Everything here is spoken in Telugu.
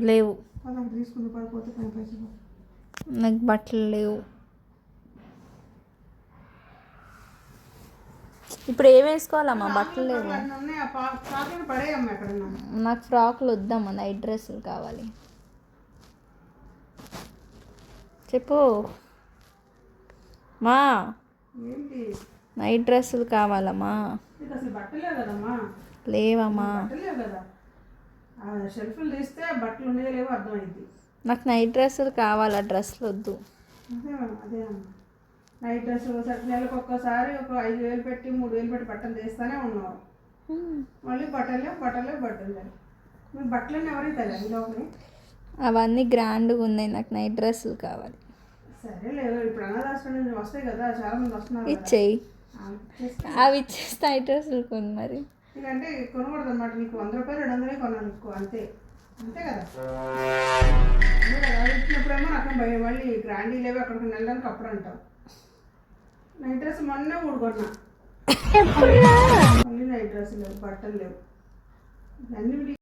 లేవు. నాకు బట్టలు లేవు. ఇప్పుడు ఏం వేసుకోవాలమ్మా? బట్టలు లేవు. నాకు ఫ్రాక్లు వద్దమ్మా, నైట్ డ్రెస్సులు కావాలి. చెప్పు మా. నైట్ డ్రెస్సులు కావాలమ్మా. లేవమ్మా. నాకు నైట్ డ్రెస్సులు కావాలి, డ్రెస్సులు వద్దు. నైట్ డ్రెస్ నెలకు ఒక్కసారి ఒక 5,000 పెట్టి 3,000 పెట్టి బట్టలు తీస్తానే ఉన్నావు. మళ్ళీ బట్టలు మీరు బట్టలన్నీ ఎవరైతే లోపలి అవన్నీ గ్రాండ్గా ఉన్నాయి. నాకు నైట్ డ్రెస్సులు కావాలి. సరే లేదు, ఇప్పుడు అనాథాశ్రమం నుంచి వస్తాయి కదా, చాలా మంది వస్తున్నారు. ఇచ్చేయి. అవి ఇచ్చేస్తే నైట్ డ్రెస్సులు కొని. మరి ఎందుకంటే కొనకూడదు అన్నమాట. నీకు 100 రూపాయలు 200 కొనాలి అంతే. అంతే కదా. ఇచ్చినప్పుడేమో నాకు మళ్ళీ గ్రాండీ లేవు అక్కడికి వెళ్ళడానికి అప్పుడు అంటావు. నైట్ డ్రెస్ మొన్నే ఊడుకున్నా, మళ్ళీ నైట్ డ్రెస్ లేవు, బట్టలు లేవు, అన్ని